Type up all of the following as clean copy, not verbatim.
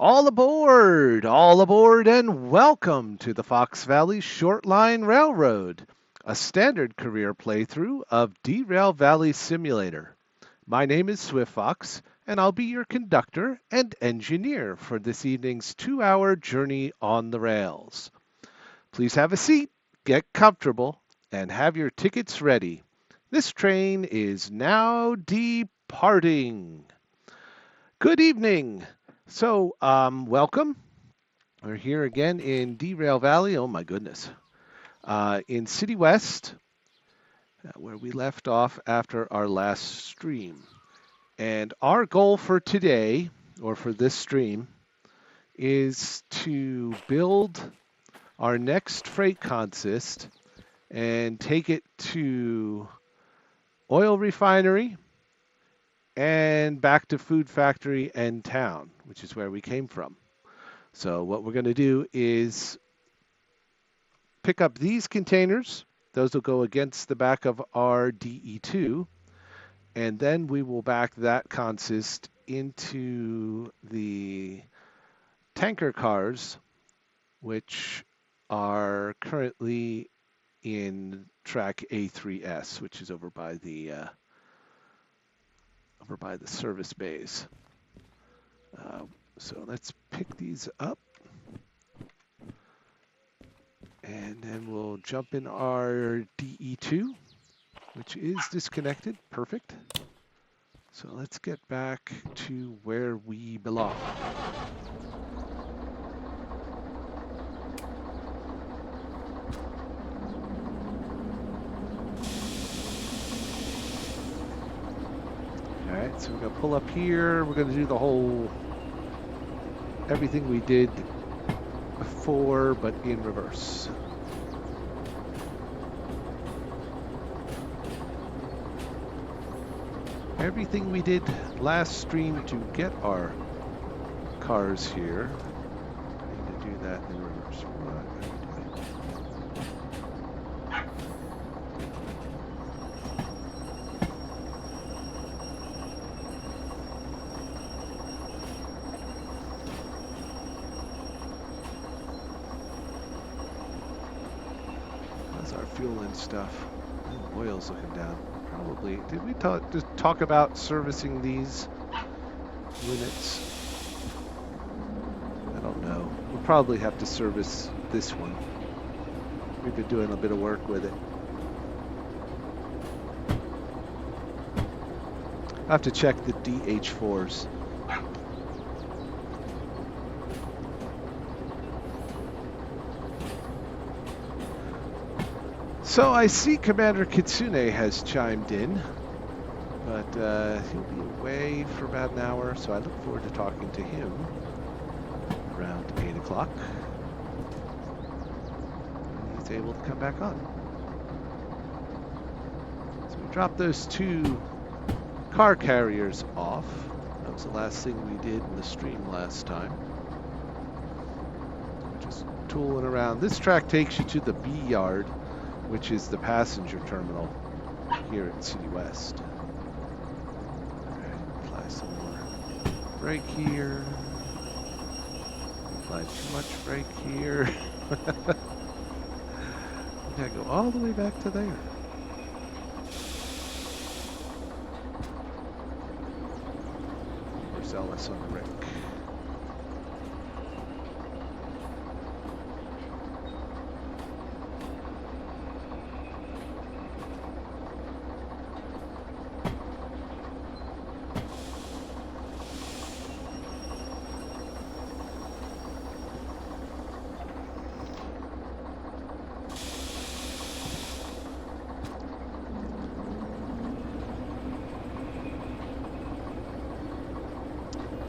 All aboard, and welcome to the Fox Valley Short Line Railroad, a standard career playthrough of Derail Valley Simulator. My name is Swift Fox, and I'll be your conductor and engineer for this evening's 2-hour journey on the rails. Please have a seat, get comfortable, and have your tickets ready. This train is now departing. Good evening. So, welcome. We're here again in Derail Valley. Oh my goodness. In City West, where we left off after our last stream. And our goal for today, or for this stream, is to build our next freight consist and take it to oil refinery and back to food factory and town, which is where we came from. So what we're going to do is pick up these containers. Those will go against the back of our DE2, and then we will back that consist into the tanker cars, which are currently in track A3S, which is over by the service bays. So let's pick these up, and then we'll jump in our DE2, which is disconnected. Perfect. So let's get back to where we belong. All right, so we're going to pull up here. We're going to do the whole everything we did before, but in reverse. Everything we did last stream to get our cars here. I need to do that in reverse. Our fuel and stuff. Oh, oil's looking down. Probably. Did we just talk about servicing these units? I don't know. We'll probably have to service this one. We've been doing a bit of work with it. I have to check the DH4s. So I see Commander Kitsune has chimed in, but he'll be away for about an hour, so I look forward to talking to him around 8 o'clock when he's able to come back on. So we dropped those 2 car carriers off. That was the last thing we did in the stream last time. We're just tooling around. This track takes you to the B yard, which is the passenger terminal here at City West. Alright, apply some more brake here. Apply too much brake here. We gotta go all the way back to there. Overzealous on the brake.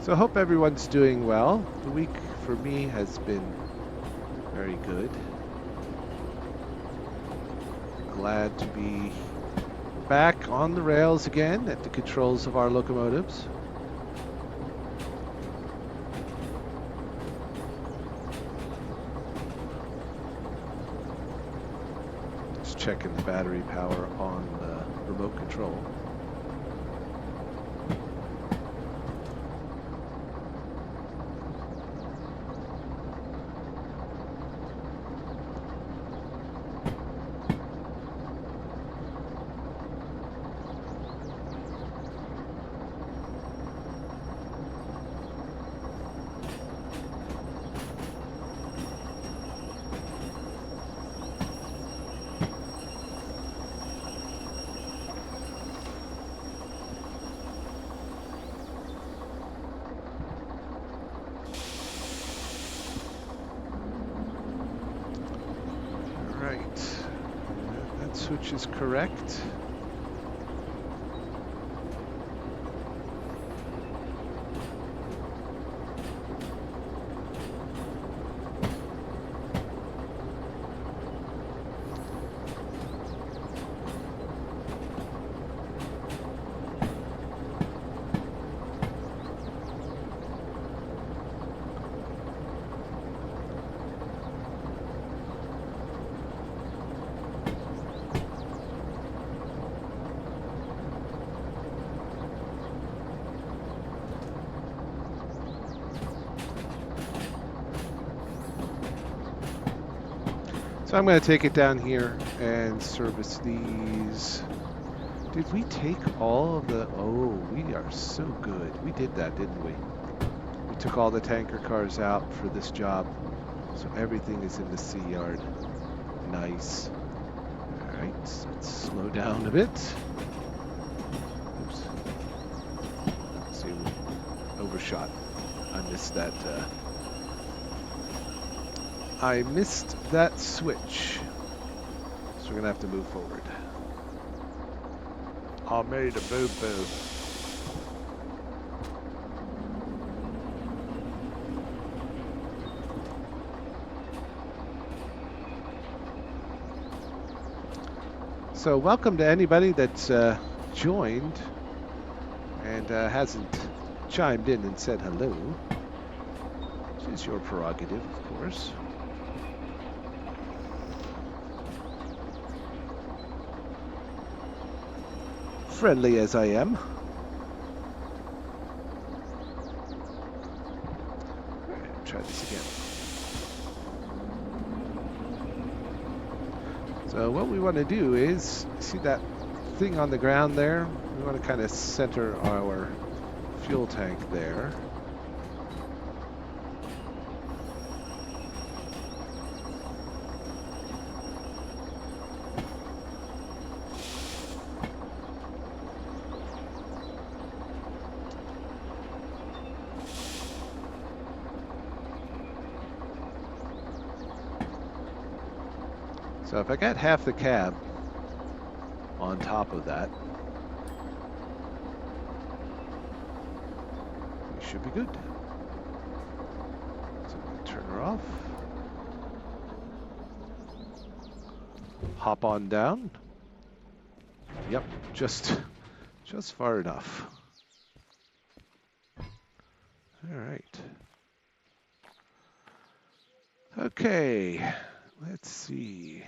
So I hope everyone's doing well. The week for me has been very good. Glad to be back on the rails again at the controls of our locomotives. Just checking the battery power on the remote control. switch is correct. So I'm going to take it down here and service these. Did we take all of the... Oh, we are so good. We did that, didn't we? We took all the tanker cars out for this job. So everything is in the sea yard. Nice. All right, so let's slow down a bit. Oops. Let's see, overshot. I missed that. I missed that switch. So we're gonna have to move forward. I made a boo-boo. So welcome to anybody that's joined and hasn't chimed in and said hello. Which is your prerogative, of course. Friendly as I am. All right, try this again. So what we want to do is, see that thing on the ground there? We want to kind of center our fuel tank there. So if I got half the cab on top of that, we should be good. So I'm going to turn her off. Hop on down. Yep, just far enough. All right. Okay, let's see.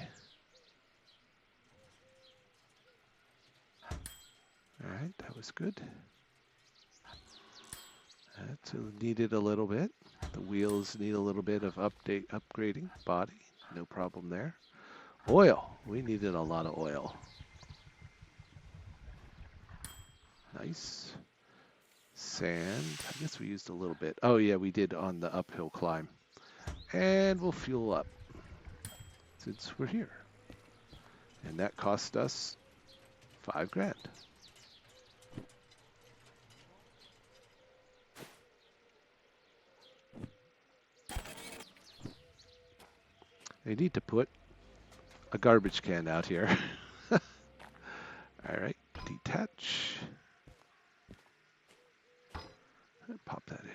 All right, that was good. That needed a little bit. The wheels need a little bit of upgrading. Body, no problem there. Oil, we needed a lot of oil. Nice. Sand, I guess we used a little bit. Oh yeah, we did on the uphill climb. And we'll fuel up since we're here. And that cost us $5 grand. They need to put a garbage can out here. All right, detach. Pop that in.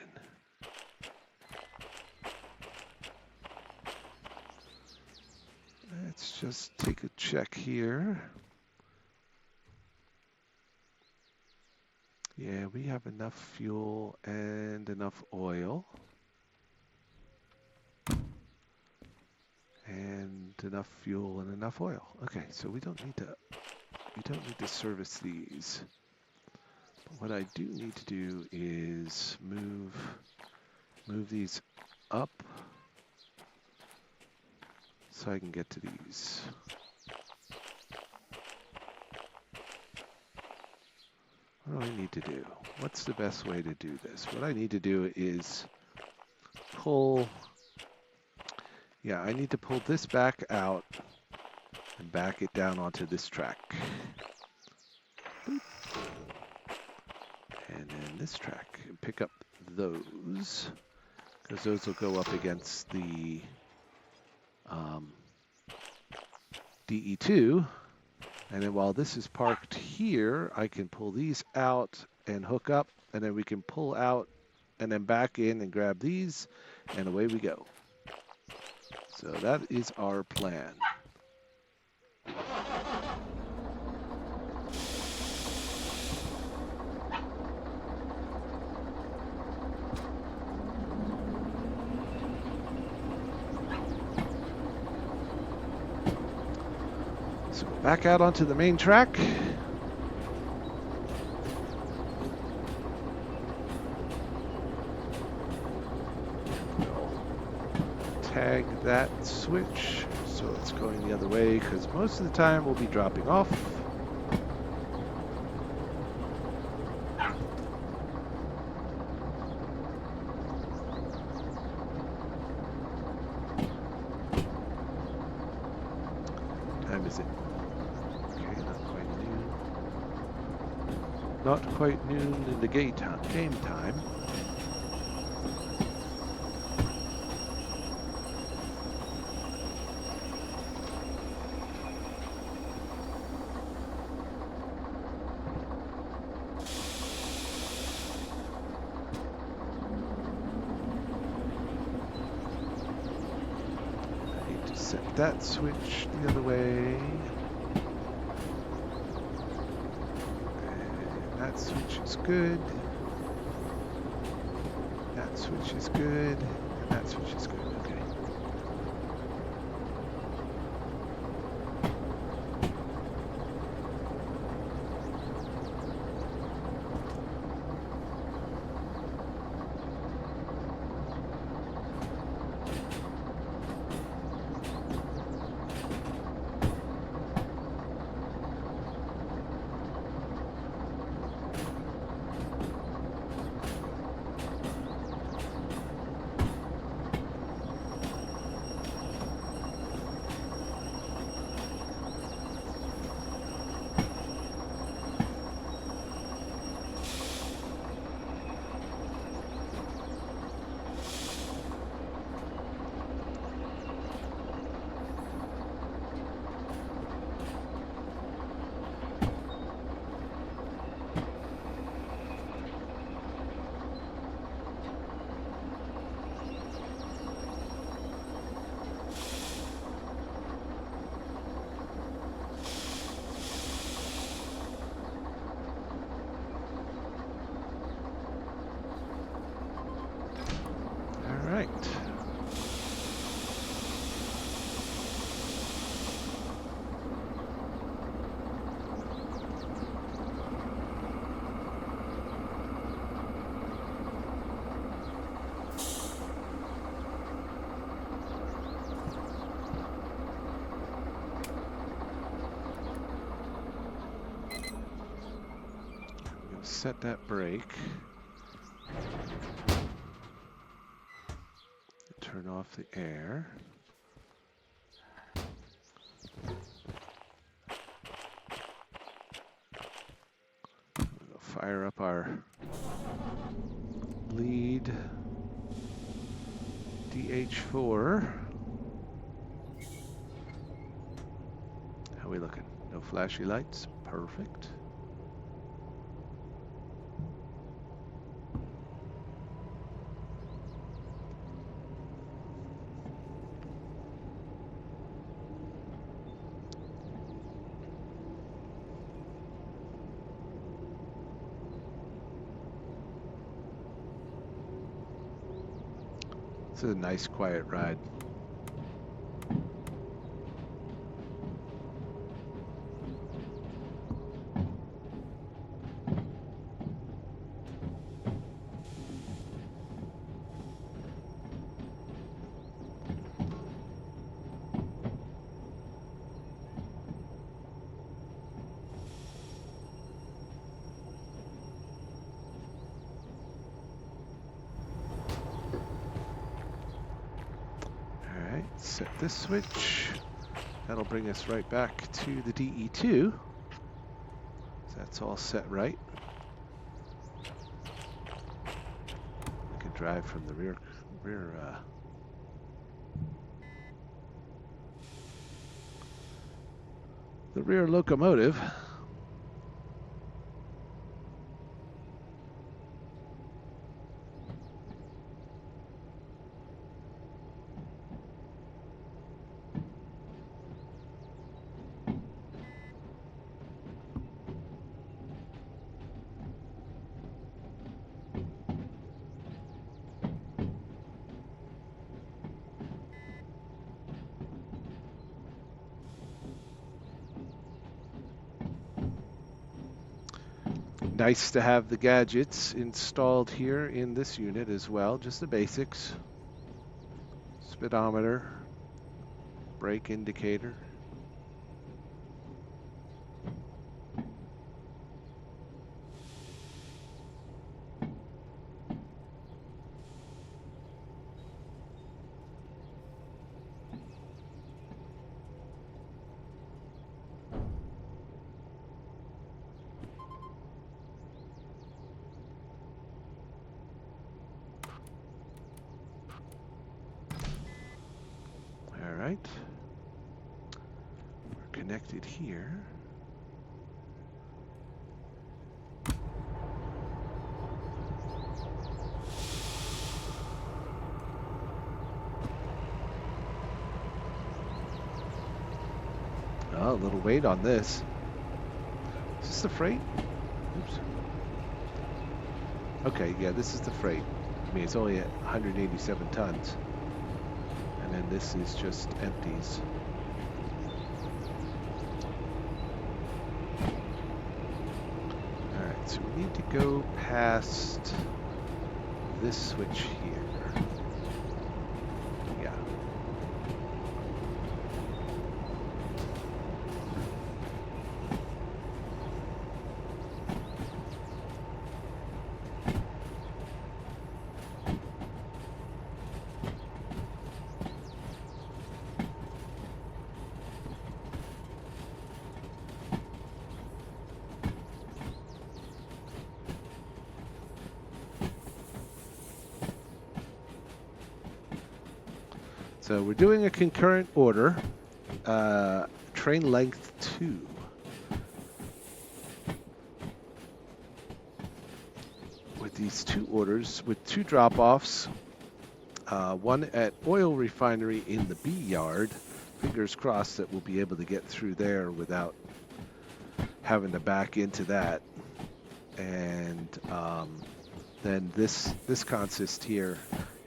Let's just take a check here. Yeah, we have enough fuel and enough oil. And enough fuel and enough oil. Okay, so we don't need to service these. But what I do need to do is move these up so I can get to these. What do I need to do? What's the best way to do this? What I need to do is pull... Yeah, I need to pull this back out and back it down onto this track. Boop. And then this track, and pick up those, because those will go up against the DE2, And then while this is parked here, I can pull these out and hook up, and then we can pull out and then back in and grab these, and away we go. So that is our plan. So back out onto the main track. Tag that switch so it's going the other way, because most of the time we'll be dropping off. Time is it? Okay, not quite noon. Not quite noon in the game time. Set that switch the other way. And that switch is good. That switch is good. And that switch is good. Okay. Right. I'm going to set that brake. Turn off the air. We'll fire up our lead DH4. How are we looking? No flashy lights? Perfect. It's a nice quiet ride. Set this switch. That'll bring us right back to the DE2. So that's all set right. I can drive from the rear the rear locomotive. Nice to have the gadgets installed here in this unit as well, just the basics. Speedometer, brake indicator. Alright. We're connected here. Oh, a little weight on this. Is this the freight? Oops. Okay, yeah, this is the freight. I mean, it's only at 187 tons. And then this is just empties. Alright, so we need to go past this switch here. Yeah. So we're doing a concurrent order, train length 2. With these 2 orders, with 2 drop-offs, one at oil refinery in the B yard. Fingers crossed that we'll be able to get through there without having to back into that. And then this consist here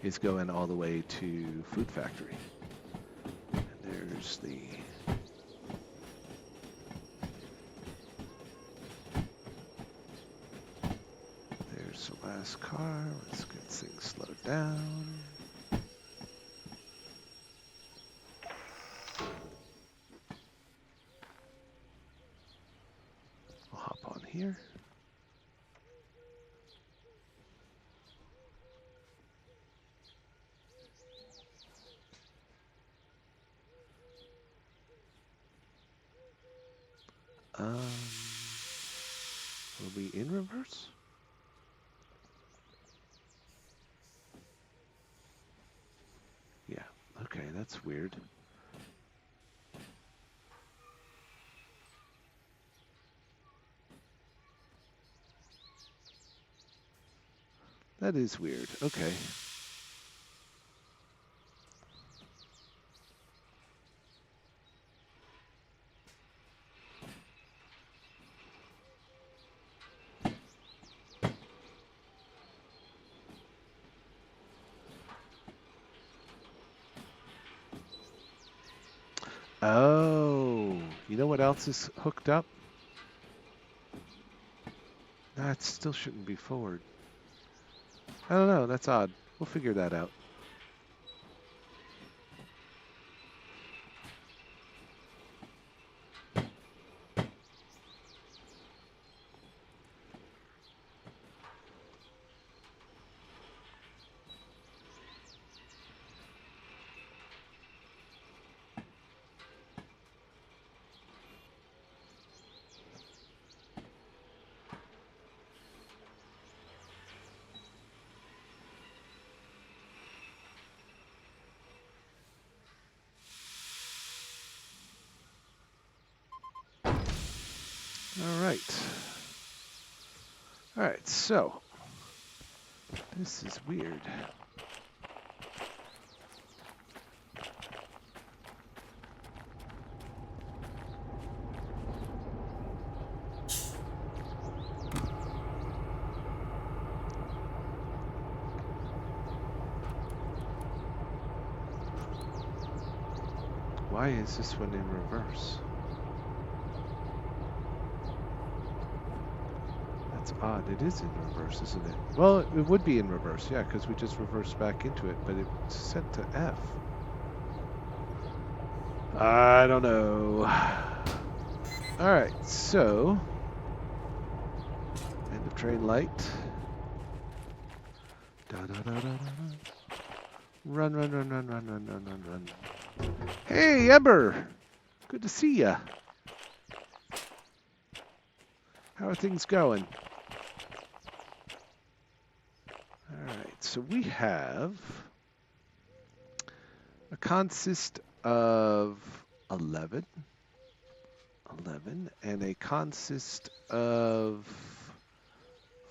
is going all the way to food factory. And there's the last car. Let's get things slowed down. I'll hop on here. Are we in reverse? Yeah, okay, that's weird. That is weird, okay. Oh, you know what else is hooked up? That still shouldn't be forward. I don't know, that's odd. We'll figure that out. All right. All right, so this is weird. Why is this one in reverse? That's odd. It is in reverse, isn't it? Well, it would be in reverse, yeah, because we just reversed back into it, but it's set to F. I don't know. All right, so end of train light. Da, da, da, da, da, da. Run, run, run, run, run, run, run, run, run. Hey, Ember! Good to see ya. How are things going? All right, so we have a consist of 11, and a consist of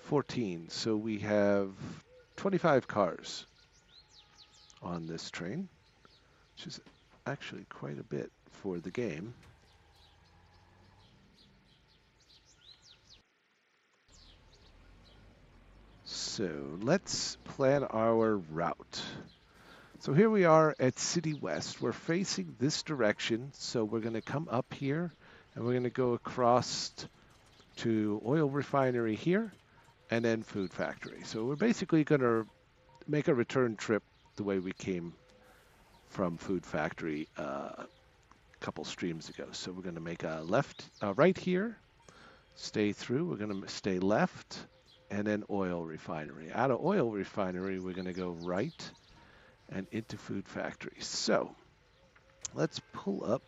14. So we have 25 cars on this train, which is actually quite a bit for the game. So let's plan our route. So here we are at City West. We're facing this direction, so we're going to come up here and we're going to go across to Oil Refinery here and then Food Factory. So we're basically going to make a return trip the way we came from Food Factory a couple streams ago. So we're going to make a right here, stay through. We're going to stay left, and then Oil Refinery. Out of Oil Refinery, we're going to go right and into Food Factory. So let's pull up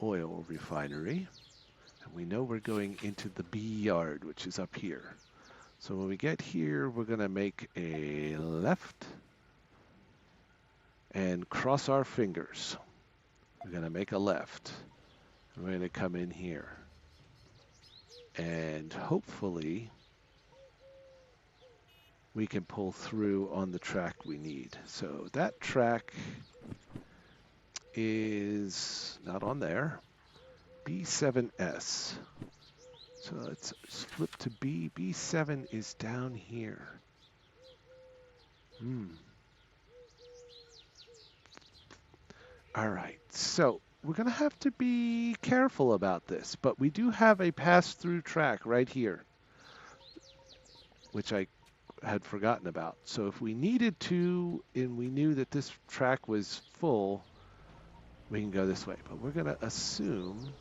Oil Refinery. And we know we're going into the B yard, which is up here. So when we get here, we're going to make a left and cross our fingers. We're going to make a left. We're going to come in here. And hopefully we can pull through on the track we need. So that track is not on there. B7S. So let's flip to B. B7 is down here. All right, so we're going to have to be careful about this, but we do have a pass-through track right here, which I had forgotten about. So if we needed to, and we knew that this track was full, we can go this way. But we're going to assume,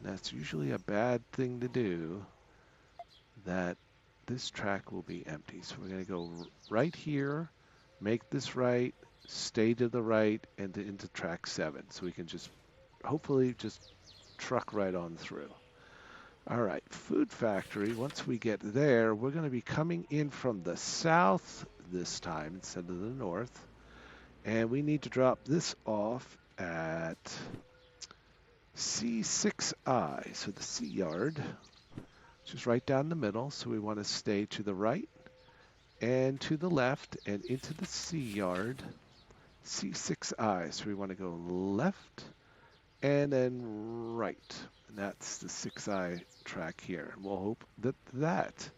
that's usually a bad thing to do, that this track will be empty. So we're going to go right here, make this right, stay to the right, and into track 7. So we can just, hopefully, just truck right on through. All right, Food Factory, once we get there, we're going to be coming in from the south this time instead of the north. And we need to drop this off at C6I, so the C yard, which is right down the middle. So we want to stay to the right and to the left and into the C yard, C6I. So we want to go left and then right. And that's the 6i track here. We'll hope that that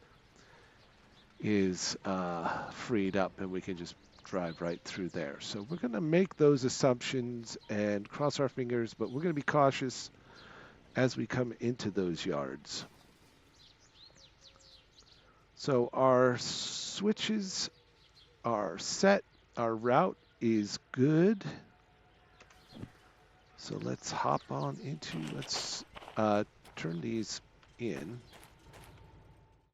is freed up and we can just drive right through there. So we're going to make those assumptions and cross our fingers, but we're going to be cautious as we come into those yards. So our switches are set. Our route is good. So let's hop on into, let's turn these in.